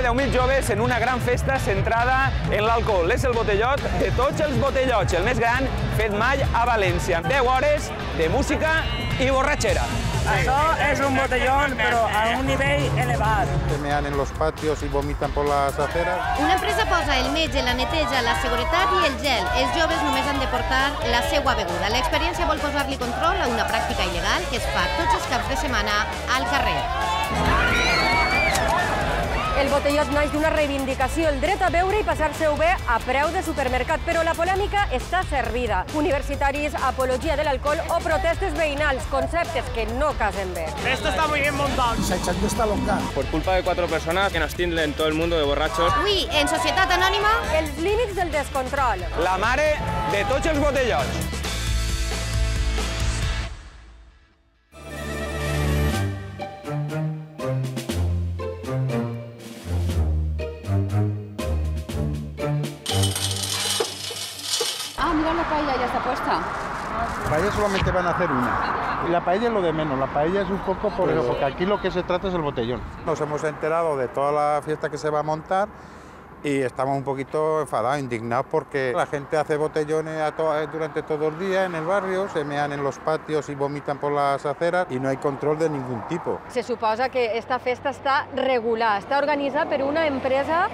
de 10.000 joves en una gran festa centrada en l'alcohol. És el botellot de tots els botellots, el més gran fet mai a València. 10 hores de música i borratxera. Això és un botellón, però a un nivell elevat. Se mean en los patios y vomitan por las aceras. Una empresa posa el metge, la neteja, la seguretat i el gel. Els joves només han de portar la seva beguda. L'experiència vol posar-li control a una pràctica il·legal que es fa tots els caps de setmana al carrer. El botellot naix d'una reivindicació, el dret a beure i passar-se-ho bé a preu de supermercat, però la polèmica està servida. Universitaris, apologia de l'alcohol o protestes veïnals, conceptes que no casen bé. Esto está muy bien montado. Se echan de esta loca. Por culpa de 4 personas que nos tilden todo el mundo de borrachos. Avui, en Societat Anònima, Els límits del descontrol. La mare de tots els botellots. Mira, la paella ya está puesta. Paella solamente van a hacer una. Y la paella es lo de menos, la paella es un poco por eso, porque aquí lo que se trata es el botellón. Nos hemos enterado de toda la fiesta que se va a montar y estamos un poquito enfadados, indignados, porque la gente hace botellones durante todo el día en el barrio, se mean en los patios y vomitan por las aceras y no hay control de ningún tipo. Se suposa que esta festa està regulada, està organitzada per una empresa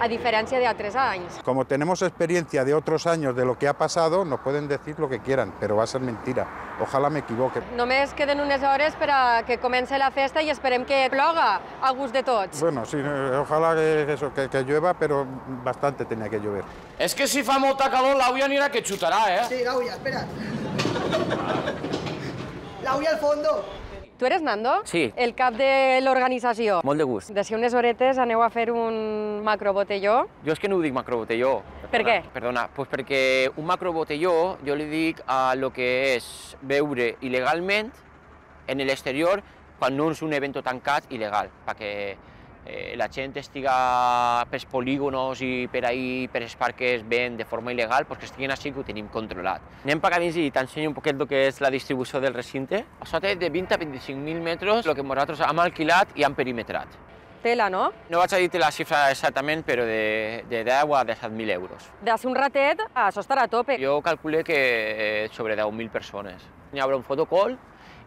a diferència d'altres anys. Como tenemos experiencia de otros años de lo que ha pasado, nos pueden decir lo que quieran, pero va a ser mentira. Ojalá me equivoque. Només queden unes hores per a que comenci la festa i esperem que ploga a gust de tots. Bueno, sí, ojalá que llueva, pero bastante tenía que llover. És que si fa molta calor, l'Auia anirà que xutarà, eh? Sí, l'Auia, espera. L'Auia al fondo. Tu eres Nando? Sí. El cap de l'organització. Molt de gust. D'ací unes horetes aneu a fer un macrobotelló. Jo és que no ho dic macrobotelló. Per què? Perdona, doncs perquè un macrobotelló jo li dic a lo que és beure il·legalment en l'exterior quan no és un evento tancat il·legal, perquè la gent estiga pels polígonos i per ahí, per els parques, ben de forma il·legal, doncs que estiguin així que ho tenim controlat. Anem per a dins i t'ensenyo un poquet el que és la distribució del recinte. Això té de 20 a 25.000 metres, el que nosaltres hem alquilat i hem perimetrat. Tela, no? No vaig a dir-te la xifra exactament, però de 10 a 17.000 euros. D'ací un ratet, això estarà a tope. Jo calculé que sobre 10.000 persones. Hi haurà un fotocall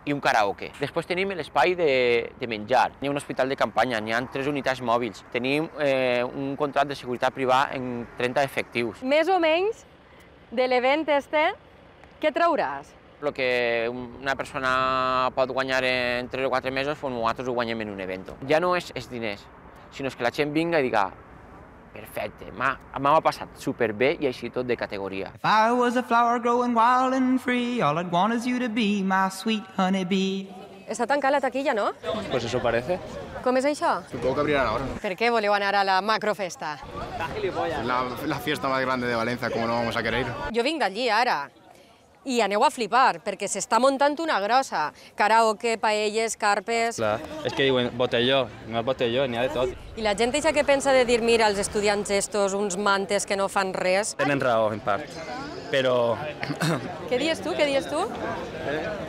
i un karaoke. Després tenim l'espai de menjar. Hi ha un hospital de campanya, hi ha 3 unitats mòbils. Tenim un contracte de seguretat privada en 30 efectius. Més o menys de l'event este, què trauràs? El que una persona pot guanyar en 3 o 4 mesos, nosaltres ho guanyem en un event. Ja no és els diners, sinó que la gent vinga i diga perfecte, m'ha passat superbé i així tot de categoria. If I was a flower growing wild and free, all I'd want is you to be my sweet honeybee. Està tancada la taquilla, no? Pues eso parece. Com és això? Supongo que abrirán ahora. Per què voleu anar a la macrofesta? La fiesta más grande de Valencia, ¿cómo no vamos a querer ir? Jo vinc d'allí ara. I aneu a flipar, perquè s'està muntant una grossa. Karaoke, paelles, carpes... Clar, és que diuen botelló, no és botelló, n'hi ha de tot. I la gent eixa que pensa de dir, mira, els estudiants estos, uns mantes que no fan res... Tenen raó, en part, però... ¿Qué dices tú? ¿Qué dices tú?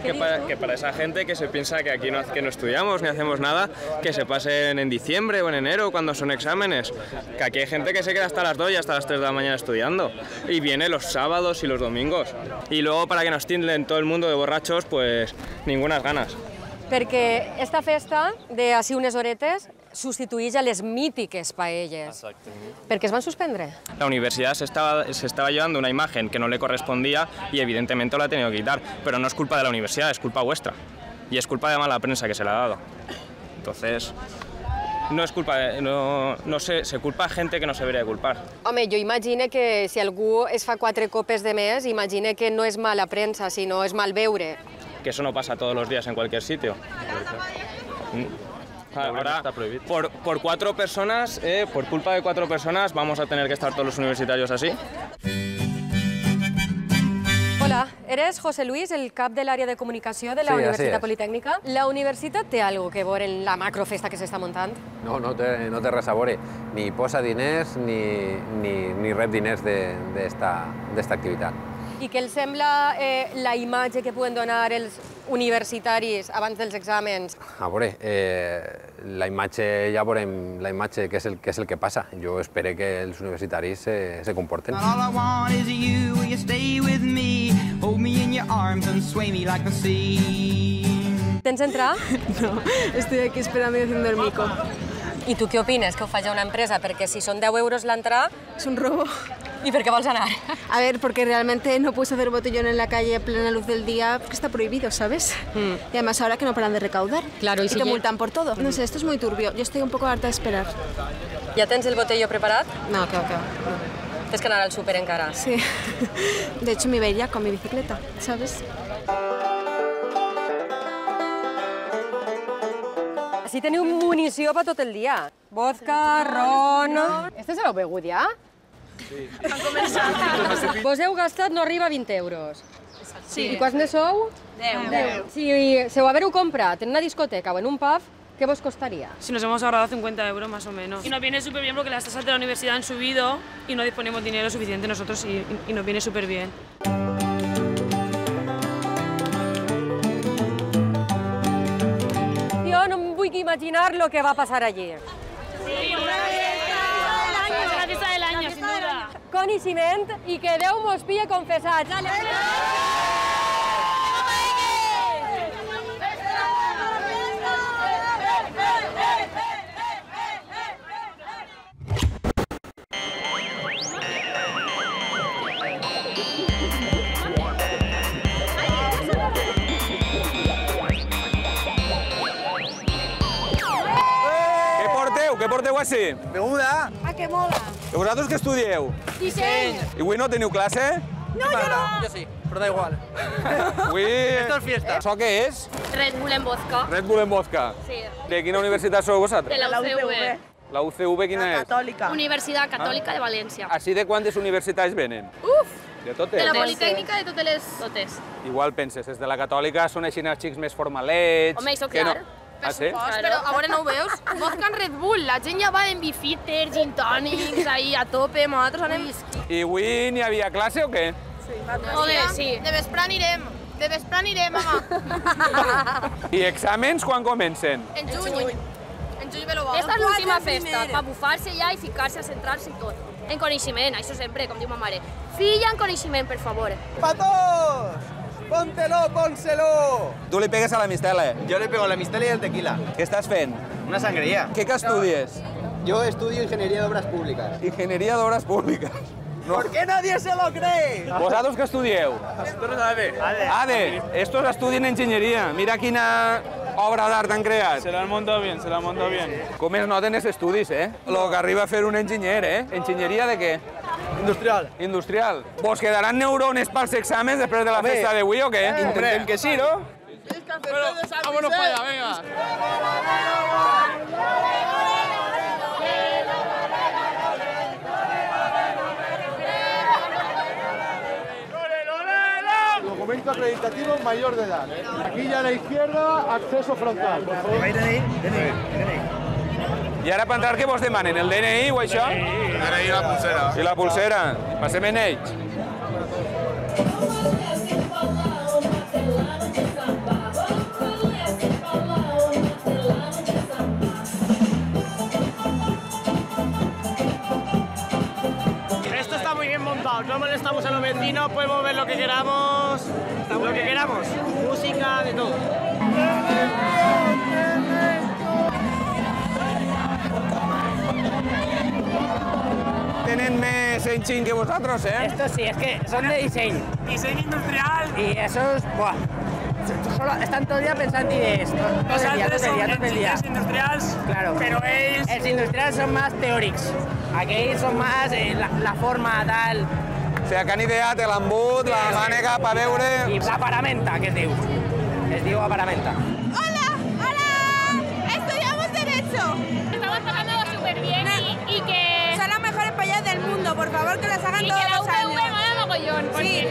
Que para esa gente que se piensa que aquí no estudiamos ni hacemos nada, que se pasen en diciembre o en enero cuando son exámenes. Que aquí hay gente que se queda hasta las 2 y hasta las 3 de la mañana estudiando. Y viene los sábados y los domingos. Y luego para que nos tilden todo el mundo de borrachos, pues ningunas ganas. Perquè esta festa d'ací unes horetes substitueix a les mítiques paelles. Exacte. Per què es van suspendre? La universidad se estaba llevando una imagen que no le correspondía y evidentemente la ha tenido que quitar. Pero no es culpa de la universidad, es culpa vuestra. Y es culpa de mala prensa que se le ha dado. Entonces, no es culpa se culpa a gente que no se debería de culpar. Home, jo imagino que si algú es fa 4 copes de més, imagino que no és mala premsa, sinó és mal beure. Que eso no pasa todos los días en cualquier sitio. Ahora, por 4 personas, por culpa de 4 personas, vamos a tener que estar todos los universitarios así. Hola, eres José Luis, el cap de l'àrea de comunicació de la Universitat Politècnica. La universitat té algo que veure en la macrofesta que s'està muntant? No té res a veure. Ni posa diners ni rep diners d'esta activitat. I què els sembla la imatge que poden donar els universitaris abans dels exàmens? A veure, la imatge, ja veurem la imatge, què és el que passa. Jo espero que els universitaris se comporten. All I want is you, will you stay with me? Hold me in your arms and sway me like the sea. Tens entrar? No, estoy aquí esperando y haciendo el mico. I tu què opines? Que ho faci una empresa? Perquè si són 10 euros l'entrar... Es un robo. ¿Y por qué vas a ganar? A ver, porque realmente no puedes hacer botellón en la calle a plena luz del día porque está prohibido, ¿sabes? Y además ahora que no paran de recaudar. Claro, y te multan por todo. No sé, esto es muy turbio. Yo estoy un poco harta de esperar. ¿Ya tens el botelló preparat? No, que va. Tens que anar al súper encara. Sí. De hecho, me iba a ir ya con mi bicicleta, ¿sabes? Així teniu munició per tot el dia. Vodka, ron... Este se l'heu begut ja? Sí. Han començat. Vos heu gastat no arriba a 20 euros. Sí. I quants ne sou? 10. Si seu haver-ho comprat en una discoteca o en un pub, ¿qué vos costaría? Si nos hemos ahorrado 50 euros más o menos. Y nos viene súper bien porque las tasas de la universidad han subido y no disponemos dinero suficiente nosotros y nos viene súper bien. Jo no em vull imaginar lo que va passar allí. Sí, la fiesta del año, sin duda. Coneixement i que Déu mos pille confessats. Què porteu així? Beguda. Ah, que mola. I vosaltres què estudieu? Disseny. I avui no teniu classe? No, jo no. Yo sí, pero da igual. Avui... Esto es fiesta. Això què és? Red Bull en vodka. Red Bull en vodka. Sí. De quina universitat sou vosaltres? De la UCV. La UCV quina és? Catòlica. Universitat Catòlica de València. Així de quantes universitats venen? Uf! De totes? De la Politècnica de totes les... Totes. Igual penses, des de la catòlica són així els xics més formalets... Home, això que clar. Ah, sí? Però a veure, no ho veus? Vodka en Red Bull, la gent ja va en bifitters, gin tònics, ahí a tope, nosaltres anem... I avui n'hi havia classe o què? Joder, sí. De vespre anirem. De vespre anirem, home. I exàmens quan comencen? En juny. En juny ve lo bo. Esta és l'última festa, per bufar-se ja i ficar-se a centrar-se i tot. En coneixement, això sempre, com diu ma mare. Filla en coneixement, per favor. ¡Patos! ¡Póntelo, pónselo! Tu li pegues a la mistela. Yo le pego la mistela y el tequila. Què estàs fent? Una sangría. Què que estudies? Yo estudio Ingeniería de Obras Públicas. Ingeniería de Obras Públicas. No. ¿Por qué nadie se lo cree? Vosaltres què estudieu? Nosotros ADE. ADE. Estos estudien enginyeria. Mira quina obra d'art han creat. Se la han montado bien, se la han montado bien. Com es noten els estudis, Lo que arriba a fer un enginyer, Enginyeria de què? Industrial. Industrial. Vos quedaran neurones pels exàmens després de la festa d'avui o què? Intentem que sí, ¿no? Pero, vámonos para allá, venga. Documento acreditativo mayor de edad. Aquí ya a la izquierda, acceso frontal. Por favor. I ara per entrar què vos demanen? El DNI o això? El DNI i la pulsera. I la pulsera. Passem en ells. Esto está muy bien montado, no molestamos a los vecinos, podemos ver lo que queramos, música, de todo. Tenen més enginy que vosaltres, Esto sí, es que son de diseño. Diseño industrial. Y esos, buah, están todo el día pensando en ideas. Todo el día. Els industrials, claro. Pero ells... Els industrials són més teòrics. Aquells són més la forma, tal... O sigui, que han ideat l'embut, la mànega, per veure... I la paramenta, que es diu. Es diu aparamenta. ¡Hola! ¡Hola! Estudiamos Derecho. Estamos pasando súper bien y que... Son las mejores payas del mundo, por favor, que las hagan y todos que la los años. UCV mola mogollón. Sí.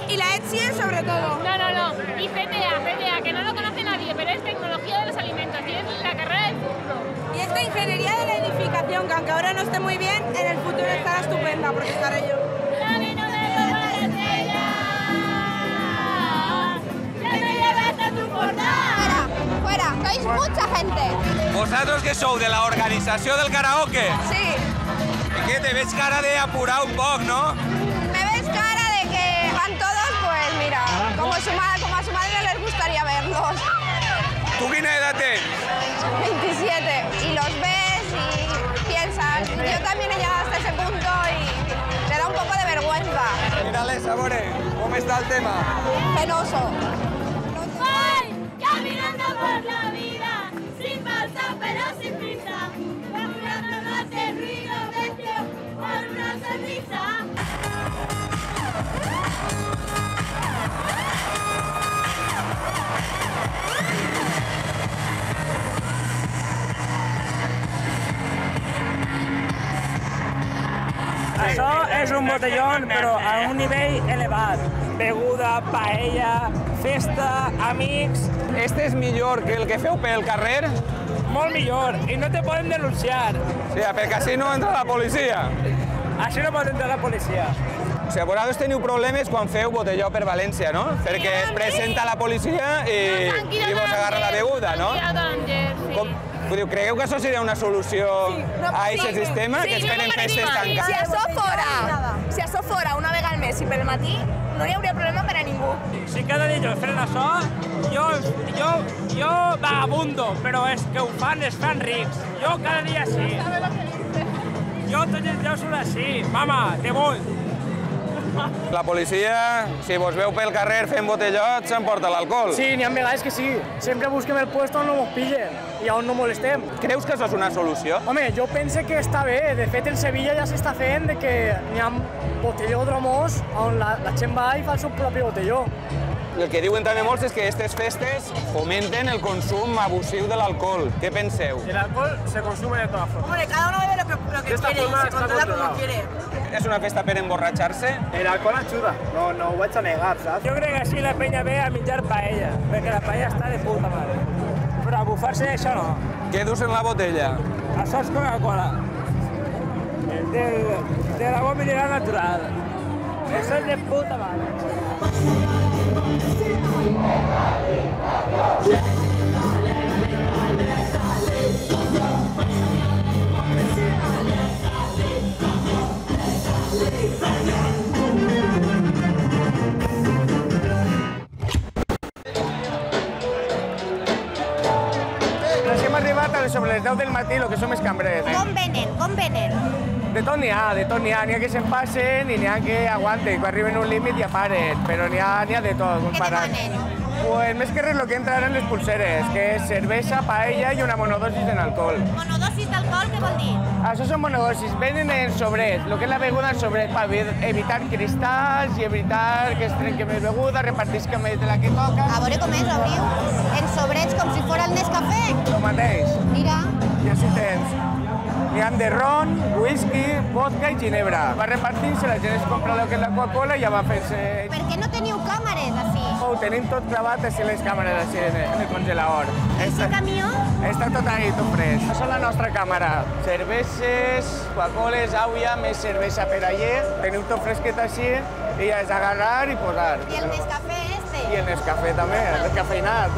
Y la ETSIE sobre todo. No. Y CTA, que no lo conoce nadie, pero es tecnología de los alimentos y es la carrera del futuro. Y esta ingeniería de la edificación, que aunque ahora no esté muy bien, en el futuro estará estupenda, porque estaré yo. Sois mucha gente. ¿Vosotros que sou de la organización del karaoke? Sí. Que te ves cara de apurar un poco, ¿no? Me ves cara de que van todos, pues mira, como a su madre les gustaría verlos. ¿Tú qué edad tienes? 27. Y los ves y piensas, yo también he llegado hasta ese punto y te da un poco de vergüenza. Mírales, Sabore, ¿cómo está el tema? Penoso. Voy caminando por la vida, sin pausa pero sin prisa, procurando no hacer ruido, vecio por una sonrisa. Això és un botellón, però a un nivell elevat. Beguda, paella, festa, amics... Este és millor que el que feu pel carrer? Molt millor, i no te poden denunciar. Sí, perquè així no entra la policia. Així no pot entrar la policia. O sigui, vosaltres teniu problemes quan feu botelló per València, no? Perquè es presenta la policia i vos agarra la beguda, no? Creieu que això seria una solució a aquest sistema? Que es feren festes tancades? Si això fora una vegada al mes i pel matí, no hi hauria problema per a ningú. Si cada dia jo feren això, jo vagabundo, però és que ho fan, es fan rics. Jo cada dia sí. Jo tots els dies són així. Mama, te vull. La policia, si vos veu pel carrer fent botellots, s'emporta l'alcohol. Sí, n'hi ha vegades que sí. Sempre busquem el puesto on no mos pillen i on no molestem. Creus que això és una solució? Home, jo penso que està bé. De fet, en Sevilla ja s'està fent que n'hi ha botellòdromos on la gent va i fa el seu propi botelló. El que diuen també molts és que aquestes festes fomenten el consum abusiu de l'alcohol. Què penseu? El alcohol se consume de todas formas. Hombre, cada uno bebe lo que quiere y se controla como quiere. És una festa per emborratxar-se? El alcohol ajuda, no ho vaig a negar, saps? Jo crec que així la penya ve a menjar paella, perquè la paella està de puta mare. Però a bufar-se això no. Què dus en la botella? Això és Coca-Cola. De l'agua mineral natural. Això és de puta mare. Hem arribat sobre les 10 del matí, el que som és cambrers. Com venen? De tot n'hi ha. N'hi ha que se'n passen i n'hi ha que aguanten, que arriben a un límit i ja paren, però n'hi ha de tot. Què demanen? Pues més que res el que entra en les pulseres, que és cervesa, paella i una monodosis en alcohol. Monodosis d'alcohol, què vol dir? Això són monodosis, venen en sobrets, el que és la beguda en sobret, per evitar cristalls i evitar que es trenqui més beguda, repartisca més de la que toca. A veure com és, obriu. En sobrets, com si fos el Nescafé. El mateix. Mira. I així tens. N'hi ha de ron, whisky, vodka i ginebra. Va repartint-se, la gent es compra el que és la Coca-Cola i ja va fer-se... Per què no teniu càmeres, així? Ho tenim tot clavat així les càmeres, així, en el congelador. Aquest camió? Està tot ahí, tot fresc. Això és la nostra càmera. Cerveses, Coca-Coles, aigua, més cervesa per allà. Teniu tot fresquet així i ja és agarrar i posar. I el Nescafé este? I el Nescafé també, el descafeinat.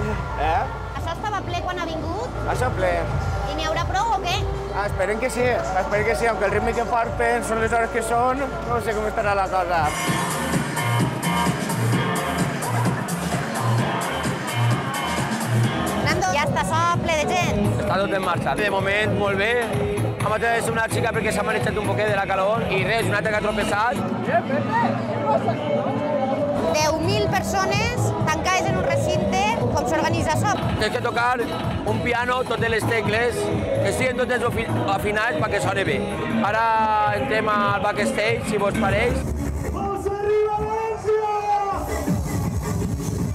Això estava ple quan ha vingut? Això ple. I n'hi haurà prou o què? Esperem que sí, aunque el ritme que porten són les hores que són, no sé com estarà la cosa. Nando, ja està això ple de gent? Està tot en marxa. De moment, molt bé. Hem atès una xica perquè s'ha manejat un poquet de la calor i res, una altra que ha tropeçat. 10.000 persones tancades en un recinte. Com s'organitza això? Tens que tocar un piano, totes les tecles, que estiguin totes afinats perquè soni bé. Ara entrem al backstage, si vos pareix.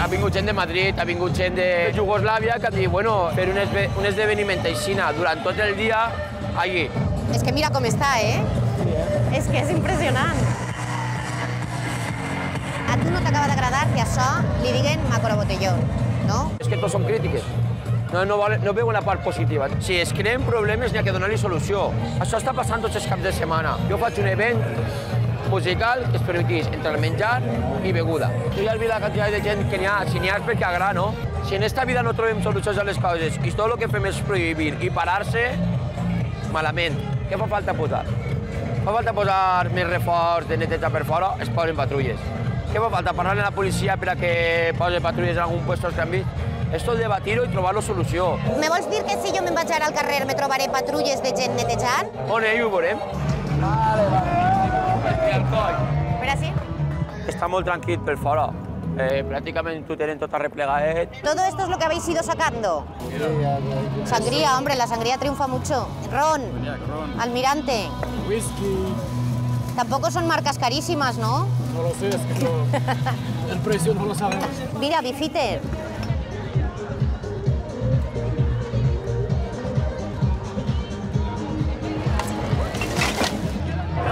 Ha vingut gent de Madrid, ha vingut gent de Iugoslàvia que han dit, bueno, fer un esdeveniment així durant tot el dia allí. És que mira com està, eh? És que és impressionant. A tu no t'acaba d'agradar que això li diguen macrobotelló, no? És que tots són crítiques. No veu una part positiva. Si es creen problemes, n'hi ha que donar-li solució. Això està passant tots els caps de setmana. Jo faig un event musical que es permetís entre el menjar i beguda. Jo ja he vist la quantitat de gent que n'hi ha, si n'hi ha és perquè agrada, no? Si en esta vida no trobem solucions a les coses i tot el que fem és prohibir i parar-se, malament. Què fa falta posar? Fa falta posar més reforç de neteja per fora, es posen patrulles. Què fa falta? Parlar amb la policia per a que posi patrulles en algun lloc que han vist? És tot debatir-ho i trobar-lo solució. Me vols dir que si jo me'n vaig ara al carrer me trobaré patrulles de gent netejant? On ho veurem. Espera, sí? Està molt tranquil per fora. Prácticamente tú tienes todo replegado. ¿Todo esto es lo que habéis ido sacando? Sangría, hombre, la sangría triunfa mucho. Ron, Almirante. Whisky. Tampoco son marcas carísimas, ¿no? No lo sé, es que el precio no lo sabemos. Mira, Bifiter.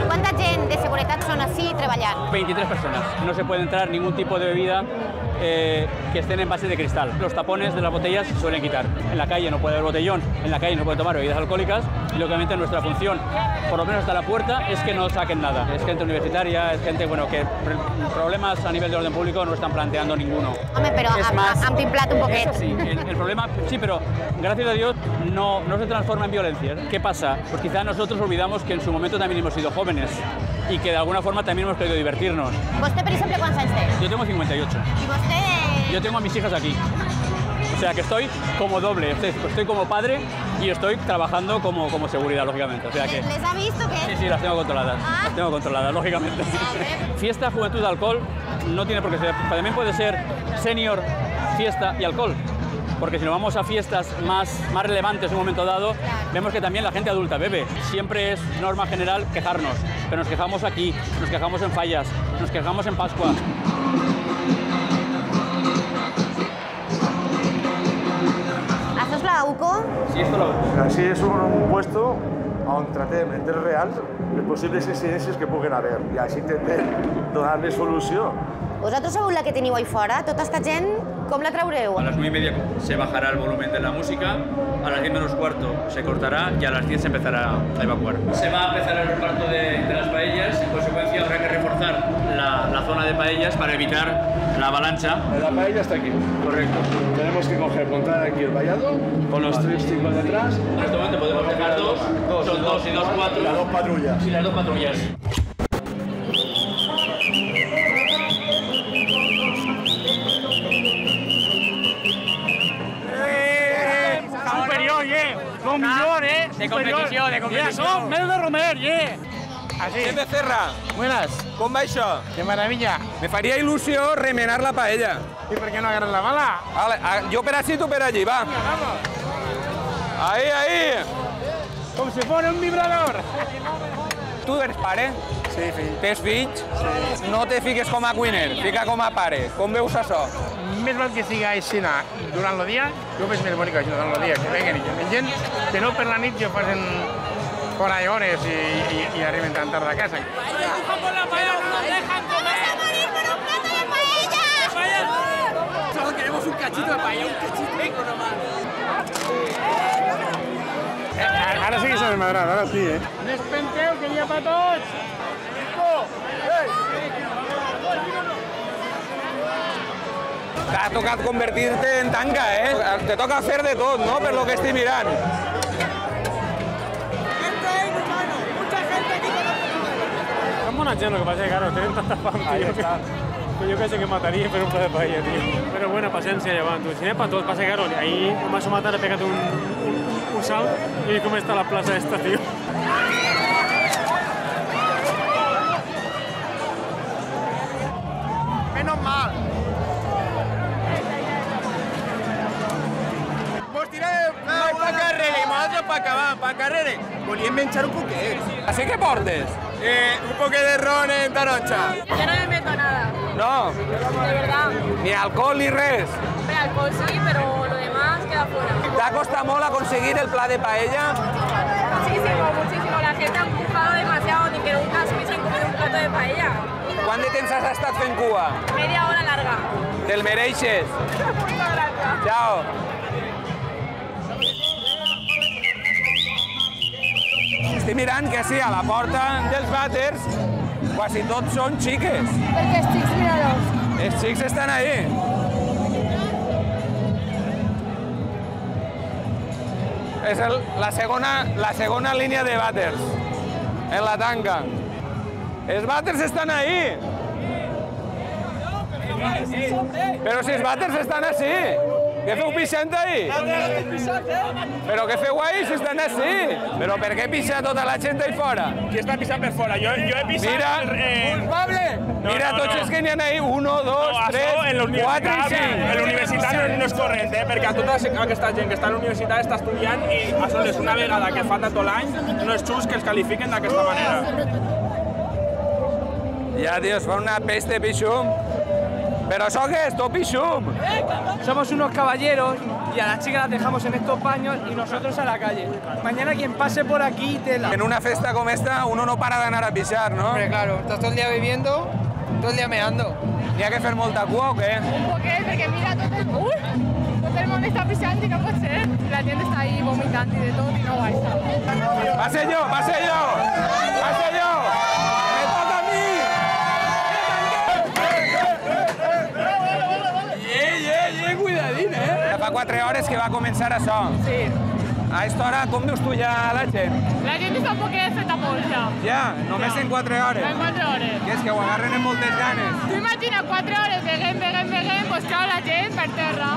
¿Cuánta gente de seguridad son así trabajando? 23 personas. No se puede entrar ningún tipo de bebida que estén en base de cristal. Los tapones de las botellas se suelen quitar. En la calle no puede haber botellón, en la calle no puede tomar bebidas alcohólicas y lógicamente nuestra función, por lo menos hasta la puerta, es que no saquen nada. Es gente universitaria, es gente que problemas a nivel de orden público no están planteando ninguno. Hombre, pero han pimplado un poquito. Sí, el problema, sí, pero gracias a Dios no se transforma en violencia. ¿Qué pasa? Pues quizás nosotros olvidamos que en su momento también hemos sido jóvenes y que de alguna forma también hemos querido divertirnos. ¿Usted, por ejemplo, cuántos años tiene? Yo tengo 58. ¿Y usted? Yo tengo a mis hijas aquí. O sea que estoy como doble, estoy como padre y estoy trabajando como seguridad, lógicamente. O sea que... ¿Les ha visto que...? Sí, las tengo controladas. Las tengo controladas, lógicamente. Fiesta, juventud, alcohol, no tiene por qué ser. También puede ser senior, fiesta y alcohol. Porque si nos vamos a fiestas más relevantes en un momento dado, vemos que también la gente adulta bebe. Siempre es norma general quejarnos, pero nos quejamos aquí, nos quejamos en Fallas, nos quejamos en Pascua. ¿Esto es la UCO? Sí, esto es la UCO. Així és un puesto on tratem en temps real les possibles incidències que puguen haver i així intentem donar-li solució. Vosaltres sabeu la que teniu ahí fora? Tota esta gent, com la traureu? A las 9:30 se bajará el volumen de la música, a las 10 menos cuarto se cortará y a las 10 se empezará a evacuar. Se va a empezar el reparto de las paellas, en consecuencia habrá que reforzar la zona de paellas para evitar la avalancha. La paella está aquí. Correcto. Tenemos que montar aquí el vallado con los 3 chicos detrás. En este momento podemos dejar dos, son 2 y 2, 4. Las 2 patrullas. Sí, las 2 patrullas. Con millón, De competición, de competición. Som Mel de Romer, Así. Gent Becerra. Buenas. Com va això? De maravilla. Me faria il·lusió remenar la paella. ¿Y por qué no agarras la bala? Vale, jo per així, tu per allí, va. Ahí, ahí. Com si fos un vibrador. Tu eres pare? Sí, fill. Tens fills? Sí. No te fiques com a cuiner, fica com a pare. Com veus això? Més val que siga així durant el dia, jo veig més bonic això durant el dia, que venguen i que mengen, que no per la nit que facin fora hores i arriben tan tard a casa. Solo queremos un cachito de paella, un cachito nomás. Ara sí que s'ha desmadrat, ara sí, Més penteu, que hi ha per tots! Te ha tocat convertir-te en tanca, Te toca hacer de tot, ¿no? Per lo que estic mirant. Son buena gente, lo que pasa es que, claro, tienen tanta fama, tío, que yo casi que mataría por un plato de paella, tío. Pero buena paciencia llevan, tú. Si no es para todos, pasa que, claro, ahí más o matar, pégate un sal y cómo está la plaza esta, tío. Menos mal. Vos tireu pa carrere i nosaltres pa acabar, pa carrere. Volíem menjar un poquet. Així que portes? Un poquet de ron en taroncha. Yo no me meto nada, No. de verdad. Ni alcohol ni res. Hombre, alcohol sí, pero lo demás queda fuera. ¿Te ha costado molt aconseguir el pla de paella? Muchísimo, muchísimo. La gente ha empujado demasiado, ni que nunca se hubiesen comido un plato de paella. Quant de temps has estat fent cua? Media hora larga. Te'l mereixes. Muchas gracias. Chao. Estic mirant que sí, a la porta dels vàters quasi tots són xiques. Perquè els xics, mira-los. Els xics estan ahí. és la segona línia de vàters en la tanca. Els vàters estan ahí. Però si els vàters estan així. Què feu pixant ahí? Però què feu ahí si estan així? Però per què pixa tota la gent ahí fora? Qui està pixant per fora? Jo he pixat... Culpable! Mira tots els que n'hi ha ahí, 1, 2, 3, 4 i 5. En l'universitat no és correcte, perquè tota aquesta gent que està a la universitat està estudiant i és una vegada que falta tot l'any, no és just que els qualifiquen d'aquesta manera. Ja, Dios, fa una peste, pixum. ¿Pero eso qué es? ¿Todo pichum? Somos unos caballeros y a las chicas las dejamos en estos baños y nosotros a la calle. Mañana quien pase por aquí, tela. En una festa como esta uno no para de anar a pixar, ¿no? Hombre, claro, estás todo el día bebiendo, todo el día meando. ¿N'hi ha que fer molta cua o què? Un poquet, perquè mira, tot el món està pixant i no pot ser. La gent està ahí vomitant i de tot i no baixa. Pase yo, pase yo, pase yo. Me toca a mí. Cuidadín, eh? Fa 4 hores que va començar això. Sí. A aquesta hora, com veus tu ja la gent? La gent està un poquet feta polsa. Ja? Només en 4 hores? En 4 hores. Que és que ho agarren amb moltes ganes. Tu imagina 4 hores, veguem, pues clar, la gent per terra.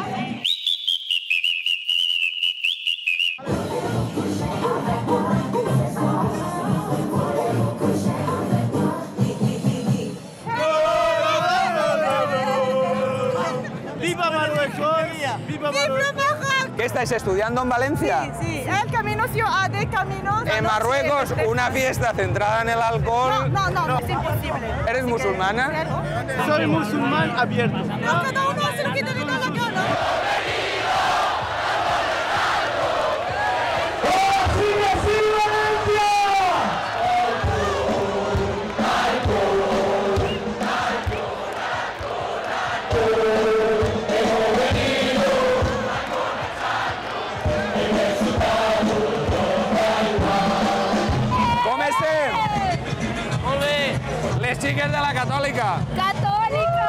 ¡Viva Marruecos! ¡Viva Marruecos! ¿Qué estáis estudiando en Valencia? Sí, el camino de caminos. En Marruecos, una fiesta centrada en el alcohol. No, es imposible. ¿Eres musulmana? Soy musulmán abierto. No, cada uno hace lo que te da la gana. Les xiques de la Catòlica. Catòlica!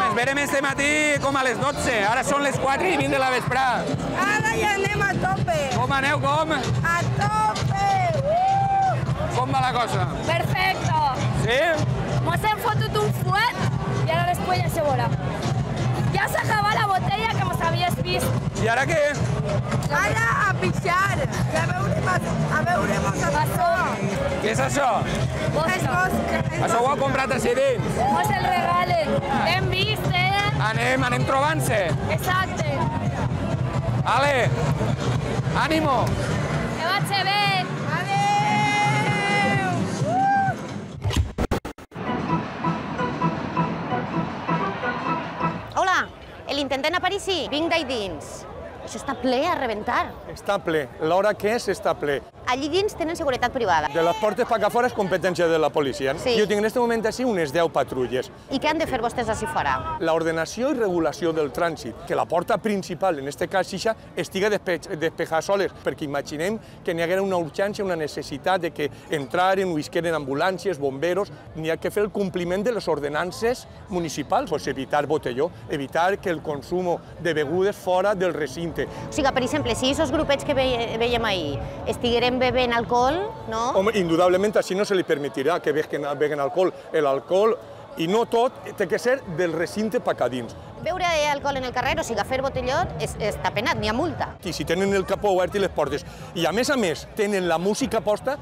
Ens verem este matí com a les 12. Ara són les 4 i 20 de la vesprà. Ara ja anem a tope. Com aneu, com? A tope! Com va la cosa? Perfecto. Sí? Mos hem fotut un fuet i ara després ja se veurà. Ja s'ha acabat la botella que mos havies vist. I ara què? Ara a pixar. A veure això. Què és això? Això ho heu comprat així dins? Mos el regalen. Hem vist, Anem trobant-se. Exacte. Ale, ànimo. Que vagi bé. Hola, l'intentem a París? Vinc d'ahí dins. Això està ple a rebentar. Està ple. L'hora que és, està ple. Allí dins tenen seguretat privada. De les portes per acá fora és competència de la policia. Sí. Jo tinc en aquest moment així unes 10 patrulles. I què han de fer vostès així fora? La ordenació i regulació del trànsit, que la porta principal, en aquest cas Xixa, estiga despejada soles, perquè imaginem que n'hi haguera una urgència, una necessitat de que entraren o isqueren ambulàncies, bomberos, n'hi ha que fer el compliment de les ordenances municipals, pues evitar botelló, evitar que el consum de begudes fora del recinte. O sigui, per exemple, si aquests grupets que veiem ahir estigueren bevent alcohol, no? Home, indudablement així no se li permetirà que beguen alcohol. L'alcohol, i no tot, té que ser del recinte per acá dins. Beure alcohol en el carrer, o sigui, fer botellot, està penat, n'hi ha multa. I si tenen el capó obert i les portes, i a més, tenen la música posta,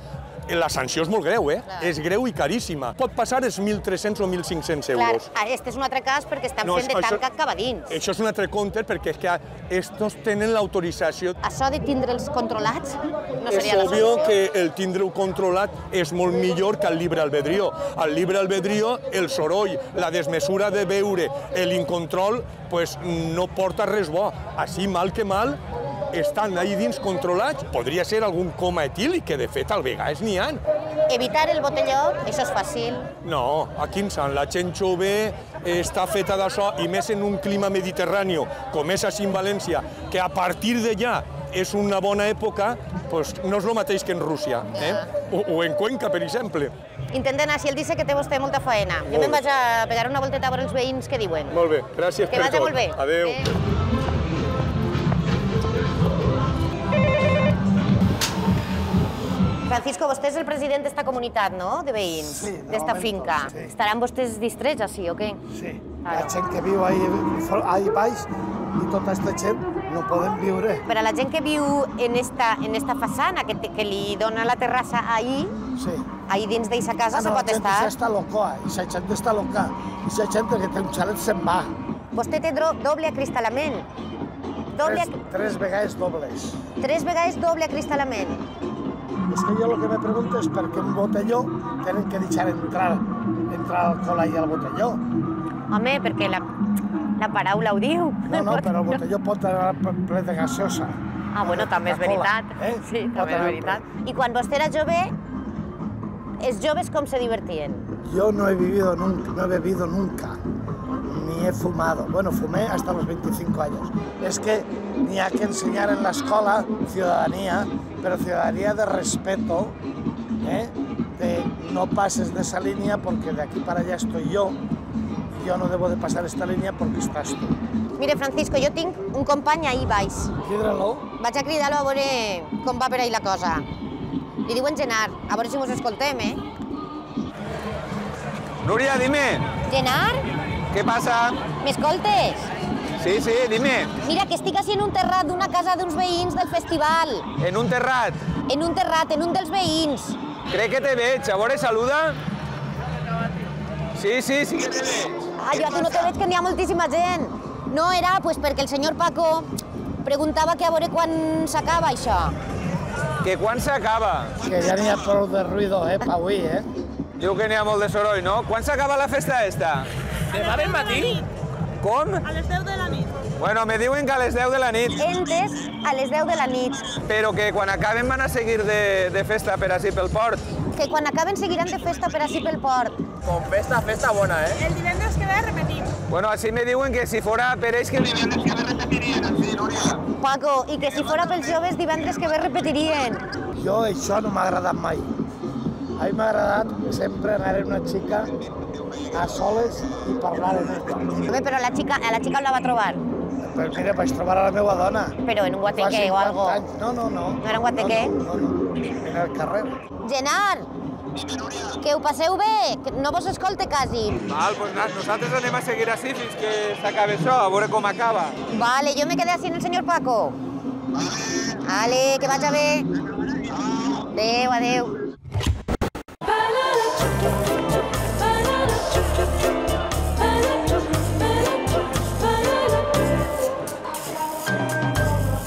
la sanció és molt greu, És greu i caríssima. Pot passar els 1.300 o 1.500 euros. Clar, aquest és un altre cas perquè estan fent de tanca cap a dins. Això és un altre compte perquè és que estos tenen l'autorització. Això de tindre'ls controlats no És seria la obvio solució. que el tindre-ho controlat és molt millor que el llibre albedrío. Al llibre albedrío, el soroll, la desmesura de beure, l'incontrol, pues no porta res bo. Així, mal que mal, estan ahí dins controlats. Podria ser algun coma etílic, que de fet al vegades n'hi ha. Evitar el botelló, això és fàcil. No, aquí en Sant, la gent jove està feta d'això, i més en un clima mediterrani, com és així en València, que a partir d'allà és una bona època, doncs no és el mateix que en Rússia, o en Cuenca, per exemple. Intenten així, el dice que té vostè molta faena. Jo me'n vaig a pegar una volteta a veure els veïns què diuen. Molt bé, gràcies per tot. Que vagi molt bé. Adéu. Francisco, vostè és el president d'esta comunitat, no?, de veïns, d'esta finca. Estaran vostès distrets així, o què? Sí, la gent que viu ahí baix i tota aquesta gent no poden viure. Per a la gent que viu en esta façana, que li dona la terrassa ahí, ahí dins d'eixa casa se pot estar? La gent està loca, i la gent està loca. I la gent que té un xalet se'n va. Vostè té doble acristalament. 3 vegades dobles. 3 vegades doble acristalament. És que jo el que me pregunto és per què un botelló tenen que deixar entrar alcohol ahí al botelló. Home, perquè la paraula ho diu. No, però el botelló pot anar ple de gaseosa. Ah, bueno, també és veritat. Sí, també és veritat. I quan vostè era jove, els joves com se divertien? Yo no he bebido nunca, ni he fumado. Bueno, fumé hasta los 25 años. Es que ni hay que enseñar en la escuela ciudadanía, pero ciudadanía de respeto, de no pases de esa línea porque de aquí para allá estoy yo. Yo no debo de pasar esta línea porque estás tú. Mire, Francisco, jo tinc un company ahí baix. Crida-lo. Vaig a cridar-lo a veure com va per ahí la cosa. Li diuen Genard, a veure si mos escoltem, Núria, dime. Genard? ¿Qué pasa? M'escoltes? Sí, dime. Mira, que estic així en un terrat d'una casa d'uns veïns del festival. En un terrat? En un terrat, en un dels veïns. Crec que te veig. A veure, saluda. Sí que te veig. Ah, jo a tu no te veig, que n'hi ha moltíssima gent. No, era pues, perquè el senyor Paco preguntava que a veure quan s'acaba això. Que quan s'acaba? Que ja n'hi ha prou de ruido, pa avui, Diu que n'hi ha molt de soroll, no? Quan s'acaba la festa esta? Demà ben matí. Com? A les 10 de la nit. Bueno, me diuen que a les 10 de la nit. Entes a les 10 de la nit. Però que quan acaben van a seguir de festa per així pel port. Que quan acaben seguiran de festa per així pel port. Con festa bona, El divendres que ve repetim. Bueno, així me diuen que si fora per ells que el divendres que ve repetirien. Sí, Núria. Paco, i que si fora pels joves divendres que ve repetirien. Jo això no m'ha agradat mai. A mi m'ha agradat sempre anar amb una xica a soles i parlar en ella. Home, però a la xica on la va trobar? Però mira, vaig trobar a la meva dona. Però en un guateque o algo? No. No era un guateque? No, en el carrer. Genard, que ho passeu bé, que no vos escolte quasi. Val, pues nosaltres anem a seguir així fins que s'acabe això, a veure com acaba. Vale, jo me quedé així en el senyor Paco. Vale, que vaig bé. Adéu.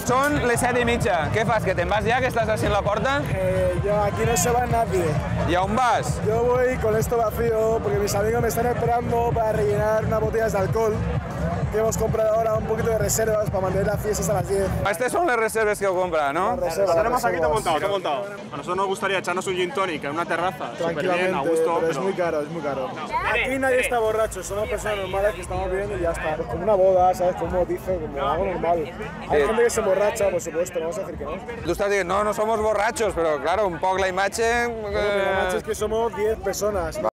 Són les 7:30. Què fas, que te'n vas ja, que estàs així en la porta? Yo aquí no se va nadie. ¿Y a un vas? Yo voy con esto vacío porque mis amigos me están esperando para rellenar unas botellas de alcohol que hemos comprado ahora, un poquito de reservas para mantener las fiestas a las 10. Estas son las reservas que he comprado, ¿no? Tenemos aquí todo montado, todo montado. A nosotros nos gustaría echarnos un gin tonic en una terraza, súper bien, a Tranquilamente, gusto, pero es muy caro, es muy caro. Aquí nadie está borracho, somos personas normales que estamos viviendo y ya está. Pues como una boda, ¿sabes? Como un bautizo, como algo normal. Hay gente que se emborracha, por supuesto, no vamos a decir que no. Tú estás diciendo, no somos borrachos, pero claro, un poco la imagen... La imagen es que somos 10 personas.